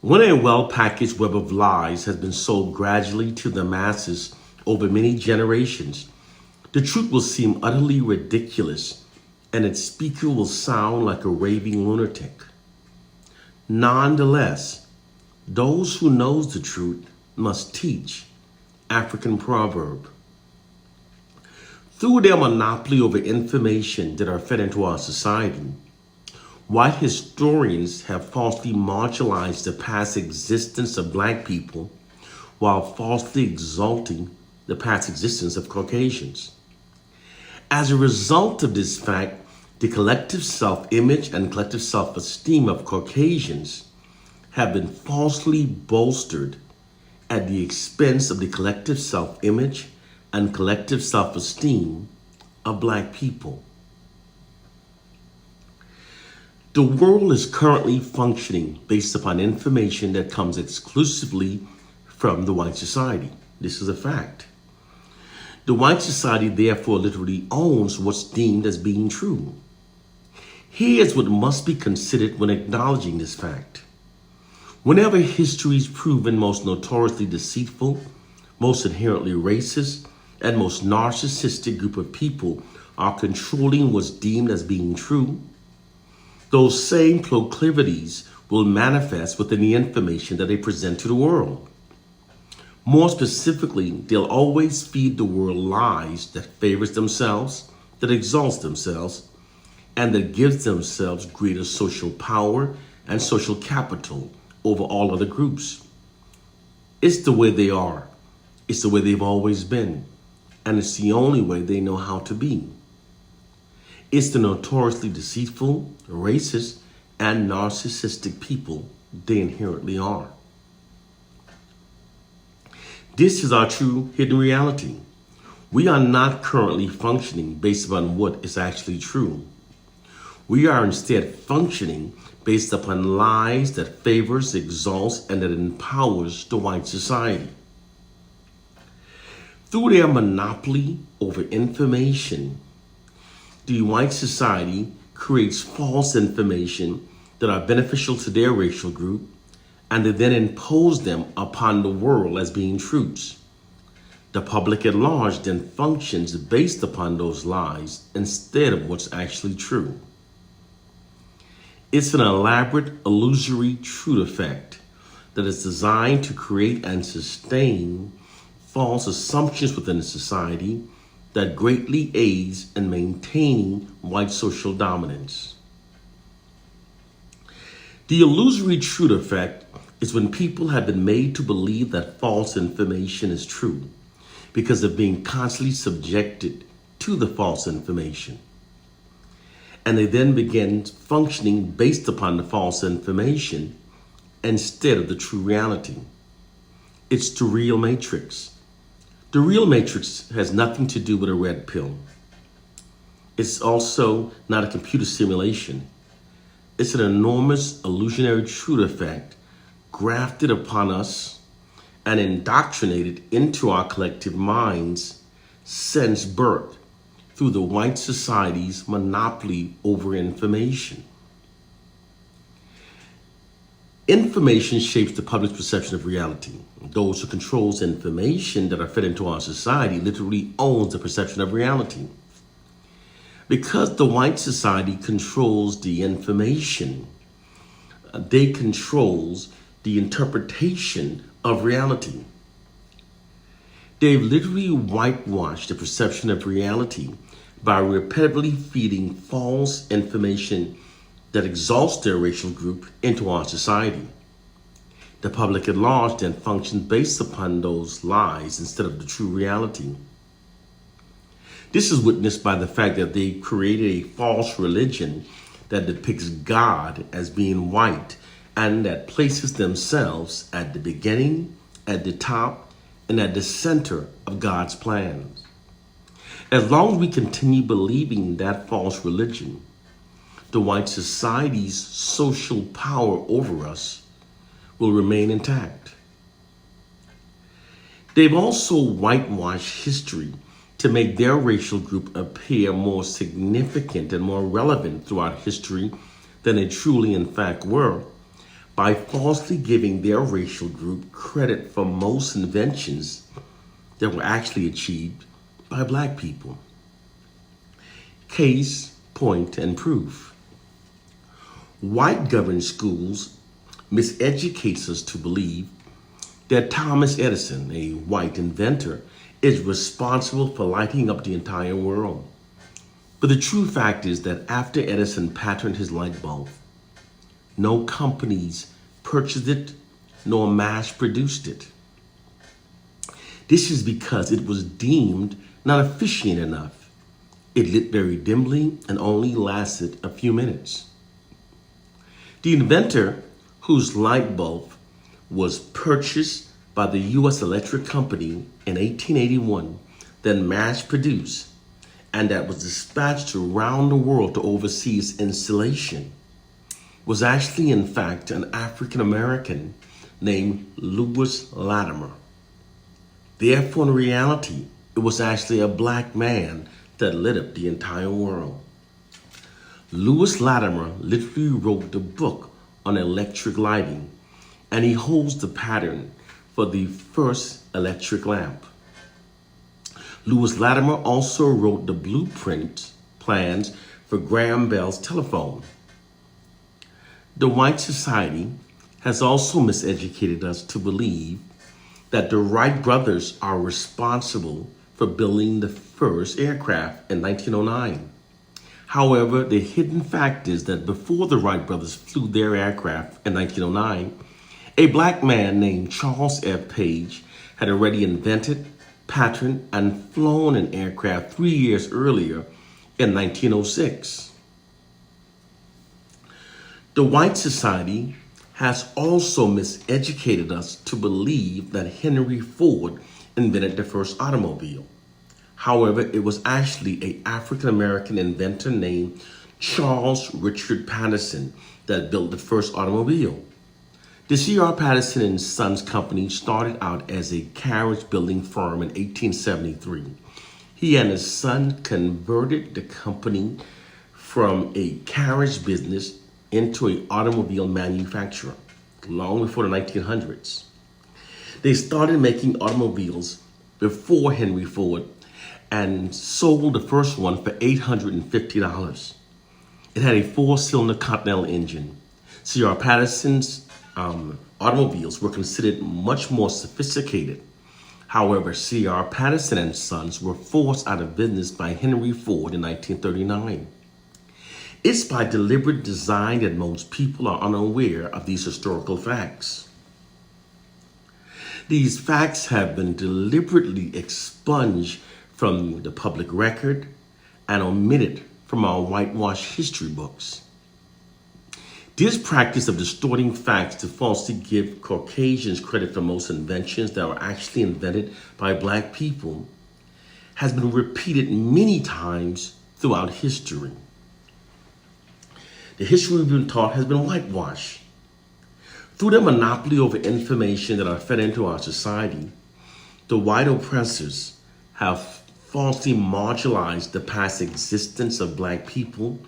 When a well-packaged web of lies has been sold gradually to the masses over many generations, the truth will seem utterly ridiculous and its speaker will sound like a raving lunatic. Nonetheless, those who knows the truth must teach. African proverb. Through their monopoly over information that are fed into our society, white historians have falsely marginalized the past existence of Black people while falsely exalting the past existence of Caucasians. As a result of this fact, the collective self-image and collective self-esteem of Caucasians have been falsely bolstered at the expense of the collective self-image and collective self-esteem of Black people. The world is currently functioning based upon information that comes exclusively from the white society. This is a fact. The white society therefore literally owns what's deemed as being true. Here's what must be considered when acknowledging this fact. Whenever history is proven most notoriously deceitful, most inherently racist, and most narcissistic group of people are controlling what's deemed as being true, those same proclivities will manifest within the information that they present to the world. More specifically, they'll always feed the world lies that favors themselves, that exalts themselves, and that gives themselves greater social power and social capital over all other groups. It's the way they are. It's the way they've always been. And it's the only way they know how to be. It's the notoriously deceitful, racist, and narcissistic people they inherently are. This is our true hidden reality. We are not currently functioning based upon what is actually true. We are instead functioning based upon lies that favors, exalts, and that empowers the white society. Through their monopoly over information, the white society creates false information that are beneficial to their racial group, and they then impose them upon the world as being truths. The public at large then functions based upon those lies instead of what's actually true. It's an elaborate, illusory truth effect that is designed to create and sustain false assumptions within the society that greatly aids in maintaining white social dominance. The illusory truth effect is when people have been made to believe that false information is true because of being constantly subjected to the false information. And they then begin functioning based upon the false information instead of the true reality. It's the real matrix. The real matrix has nothing to do with a red pill. It's also not a computer simulation. It's an enormous illusionary truth effect grafted upon us and indoctrinated into our collective minds since birth through the white society's monopoly over information. Information shapes the public's perception of reality. Those who controls information that are fed into our society literally owns the perception of reality. Because the white society controls the information, they controls the interpretation of reality. They've literally whitewashed the perception of reality by repetitively feeding false information that exalts their racial group into our society. The public at large then functions based upon those lies instead of the true reality. This is witnessed by the fact that they created a false religion that depicts God as being white and that places themselves at the beginning, at the top, and at the center of God's plans. As long as we continue believing that false religion, the white society's social power over us will remain intact. They've also whitewashed history to make their racial group appear more significant and more relevant throughout history than they truly in fact were, by falsely giving their racial group credit for most inventions that were actually achieved by black people. Case, point, and proof. White governed schools miseducates us to believe that Thomas Edison, a white inventor, is responsible for lighting up the entire world. But the true fact is that after Edison patented his light bulb, no companies purchased it nor mass produced it. This is because it was deemed not efficient enough. It lit very dimly and only lasted a few minutes. The inventor, whose light bulb was purchased by the U.S. Electric Company in 1881, then mass produced, and that was dispatched around the world to oversee its installation, was actually, in fact, an African American named Lewis Latimer. Therefore, in reality, it was actually a black man that lit up the entire world. Lewis Latimer literally wrote the book on electric lighting, and he holds the pattern for the first electric lamp. Lewis Latimer also wrote the blueprint plans for Graham Bell's telephone. The white society has also miseducated us to believe that the Wright brothers are responsible for building the first aircraft in 1909. However, the hidden fact is that before the Wright brothers flew their aircraft in 1909, a black man named Charles F. Page had already invented, patented, and flown an aircraft 3 years earlier in 1906. The white society has also miseducated us to believe that Henry Ford invented the first automobile. However, it was actually an African American inventor named Charles Richard Patterson that built the first automobile. The C.R. Patterson and Sons Company started out as a carriage building firm in 1873. He and his son converted the company from a carriage business into an automobile manufacturer long before the 1900s. They started making automobiles before Henry Ford and sold the first one for $850. It had a 4-cylinder Continental engine. C.R. Patterson's automobiles were considered much more sophisticated. However, C.R. Patterson and Sons were forced out of business by Henry Ford in 1939. It's by deliberate design that most people are unaware of these historical facts. These facts have been deliberately expunged from the public record and omitted from our whitewashed history books. This practice of distorting facts to falsely give Caucasians credit for most inventions that were actually invented by black people has been repeated many times throughout history. The history we've been taught has been whitewashed. Through their monopoly over information that are fed into our society, the white oppressors have falsely marginalized the past existence of black people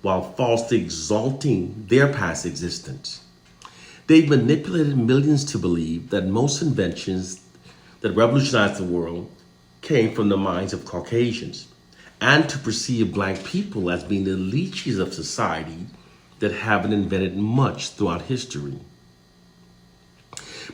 while falsely exalting their past existence. They've manipulated millions to believe that most inventions that revolutionized the world came from the minds of Caucasians, and to perceive black people as being the leeches of society that haven't invented much throughout history.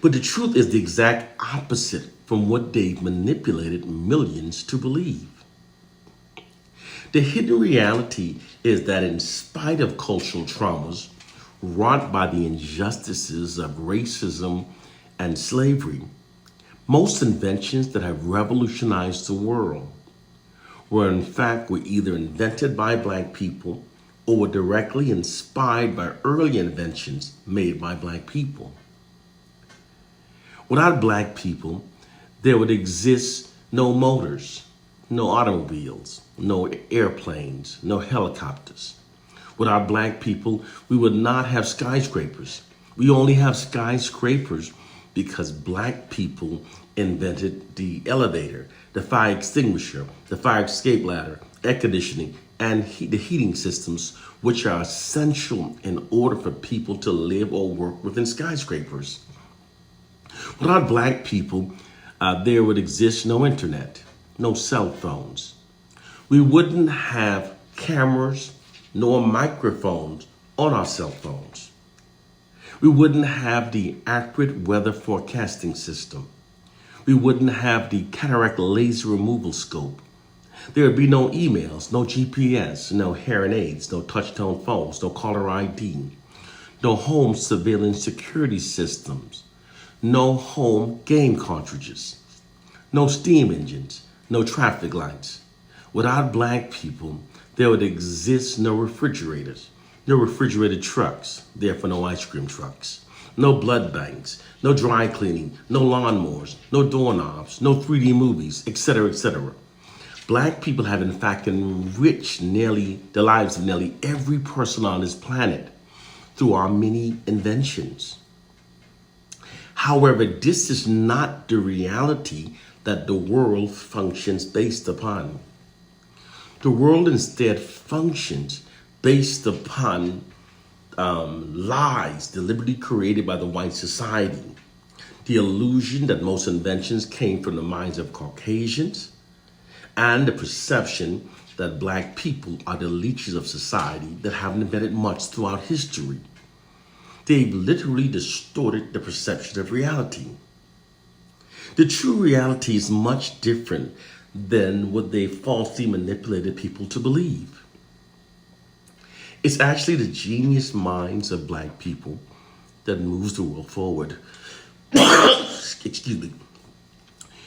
But the truth is the exact opposite from what they've manipulated millions to believe. The hidden reality is that in spite of cultural traumas wrought by the injustices of racism and slavery, most inventions that have revolutionized the world were either invented by black people or were directly inspired by early inventions made by black people. Without black people, there would exist no motors, no automobiles, no airplanes, no helicopters. Without black people, we would not have skyscrapers. We only have skyscrapers because black people invented the elevator, the fire extinguisher, the fire escape ladder, air conditioning, and the heating systems, which are essential in order for people to live or work within skyscrapers. Without black people, there would exist no internet, no cell phones. We wouldn't have cameras nor microphones on our cell phones. We wouldn't have the accurate weather forecasting system. We wouldn't have the cataract laser removal scope. There would be no emails, no GPS, no hearing aids, no touch-tone phones, no caller ID, no home surveillance security systems, no home game cartridges, no steam engines, no traffic lights. Without black people, there would exist no refrigerators, no refrigerated trucks, therefore no ice cream trucks, no blood banks, no dry cleaning, no lawnmowers, no doorknobs, no 3D movies, etc., etc. Black people have in fact enriched the lives of nearly every person on this planet through our many inventions. However, this is not the reality that the world functions based upon. The world instead functions based upon lies deliberately created by the white society. The illusion that most inventions came from the minds of Caucasians, and the perception that black people are the leeches of society that haven't invented much throughout history. They've literally distorted the perception of reality. The true reality is much different than what they falsely manipulated people to believe. It's actually the genius minds of black people that moves the world forward. Excuse me.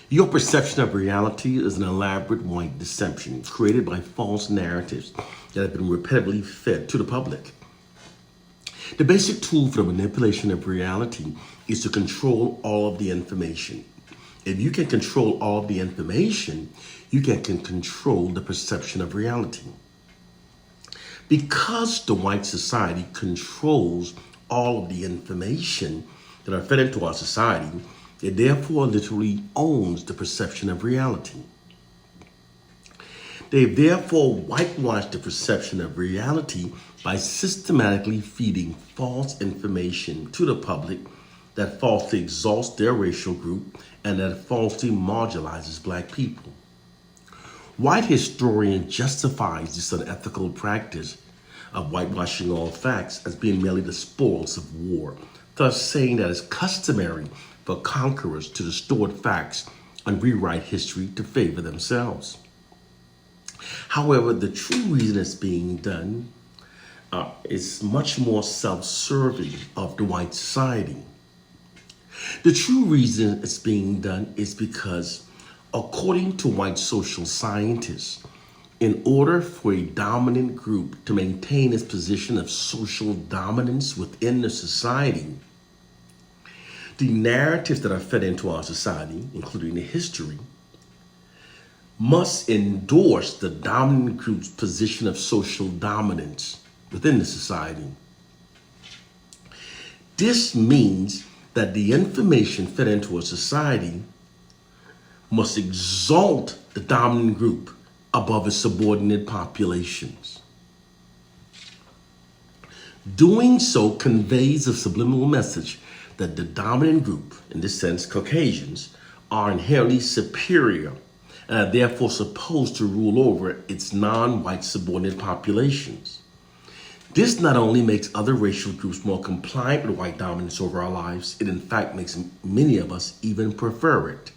Your perception of reality is an elaborate white deception created by false narratives that have been repetitively fed to the public. The basic tool for the manipulation of reality is to control all of the information. If you can control all of the information, you can control the perception of reality. Because the white society controls all of the information that are fed into our society, it therefore literally owns the perception of reality. They've therefore whitewashed the perception of reality by systematically feeding false information to the public that falsely exalts their racial group and that falsely marginalizes black people. White historian justifies this unethical practice of whitewashing all facts as being merely the spoils of war, thus saying that it's customary for conquerors to distort facts and rewrite history to favor themselves. However, the true reason it's being done is much more self-serving of the white society. The true reason it's being done is because, according to white social scientists, in order for a dominant group to maintain its position of social dominance within the society, the narratives that are fed into our society, including the history, must endorse the dominant group's position of social dominance within the society. This means that the information fed into a society must exalt the dominant group above its subordinate populations. Doing so conveys a subliminal message that the dominant group, in this sense Caucasians, are inherently superior and are therefore supposed to rule over its non-white subordinate populations. This not only makes other racial groups more compliant with white dominance over our lives, it in fact makes many of us even prefer it.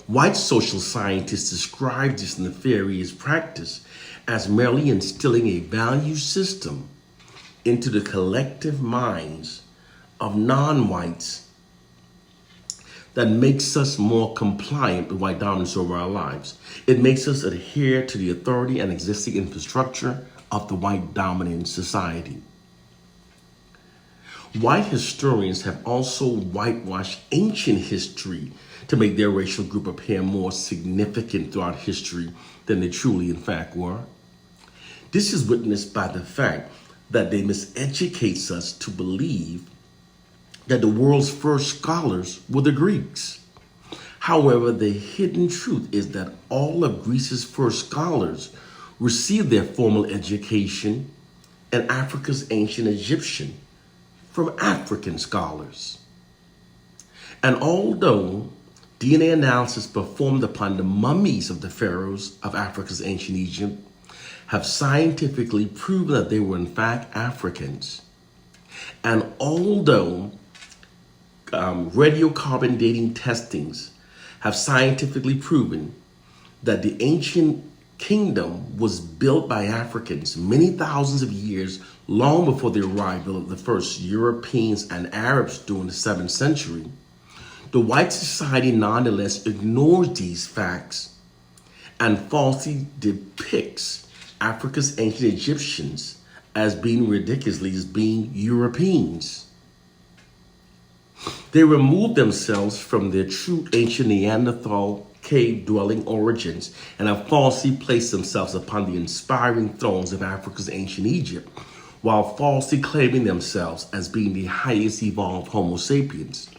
White social scientists describe this nefarious practice as merely instilling a value system into the collective minds of non-whites that makes us more compliant with white dominance over our lives. It makes us adhere to the authority and existing infrastructure of the white dominant society. White historians have also whitewashed ancient history to make their racial group appear more significant throughout history than they truly in fact were. This is witnessed by the fact that they miseducate us to believe that the world's first scholars were the Greeks. However, the hidden truth is that all of Greece's first scholars received their formal education in Africa's ancient Egyptian from African scholars. And although DNA analysis performed upon the mummies of the pharaohs of Africa's ancient Egypt have scientifically proven that they were in fact Africans, and although radiocarbon dating testings have scientifically proven that the ancient kingdom was built by Africans many thousands of years long before the arrival of the first Europeans and Arabs during the 7th century, the white society nonetheless ignores these facts and falsely depicts Africa's ancient Egyptians as being ridiculously as being Europeans. They remove themselves from their true ancient Neanderthal cave-dwelling origins and have falsely placed themselves upon the inspiring thrones of Africa's ancient Egypt, while falsely claiming themselves as being the highest evolved Homo sapiens.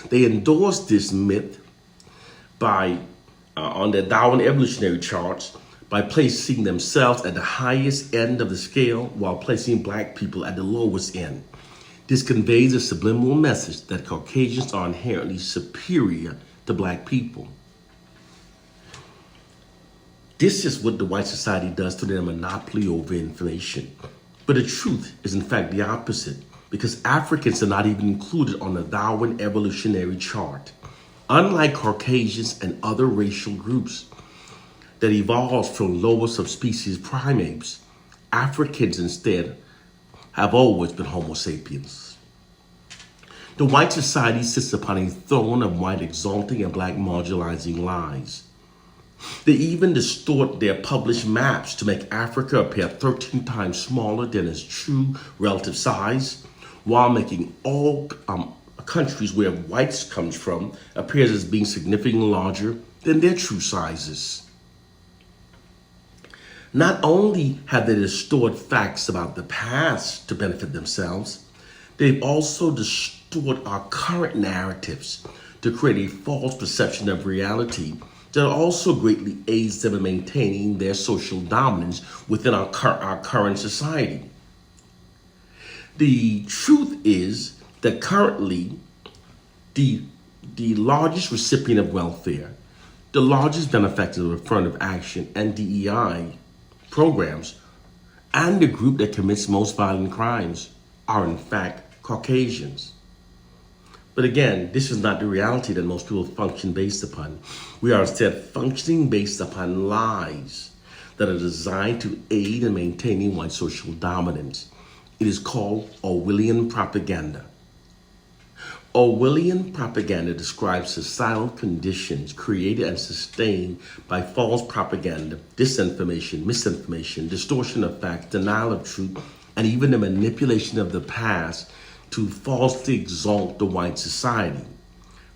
They endorse this myth by, on their Darwin evolutionary charts, by placing themselves at the highest end of the scale while placing black people at the lowest end. This conveys a subliminal message that Caucasians are inherently superior to black people. This is what the white society does to their monopoly over information. But the truth is in fact the opposite, because Africans are not even included on the Darwin evolutionary chart. Unlike Caucasians and other racial groups that evolved from lower subspecies primates, Africans instead have always been Homo sapiens. The white society sits upon a throne of white exalting and black marginalizing lies. They even distort their published maps to make Africa appear 13 times smaller than its true relative size, while making all countries where whites comes from appears as being significantly larger than their true sizes. Not only have they distorted facts about the past to benefit themselves, they've also distorted our current narratives to create a false perception of reality that also greatly aids them in maintaining their social dominance within our current society. The truth is that currently the largest recipient of welfare, the largest benefactor of affirmative action and DEI programs, and the group that commits most violent crimes are in fact Caucasians. But again, this is not the reality that most people function based upon. We are instead functioning based upon lies that are designed to aid in maintaining white social dominance. It is called Orwellian propaganda. Orwellian propaganda describes societal conditions created and sustained by false propaganda, disinformation, misinformation, distortion of facts, denial of truth, and even the manipulation of the past to falsely exalt the white society,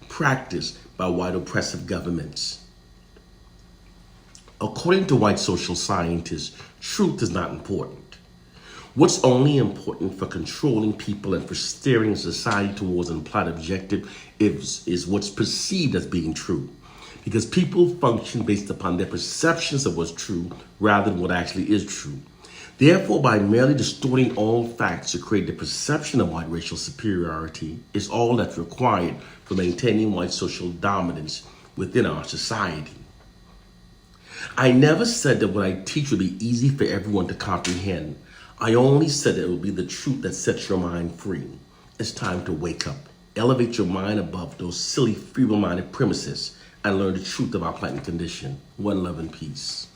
practiced by white oppressive governments. According to white social scientists, truth is not important. What's only important for controlling people and for steering society towards an implied objective is what's perceived as being true. Because people function based upon their perceptions of what's true rather than what actually is true. Therefore, by merely distorting all facts to create the perception of white racial superiority is all that's required for maintaining white social dominance within our society. I never said that what I teach would be easy for everyone to comprehend. I only said that it will be the truth that sets your mind free. It's time to wake up, elevate your mind above those silly, feeble-minded premises, and learn the truth of our planet condition. One love and peace.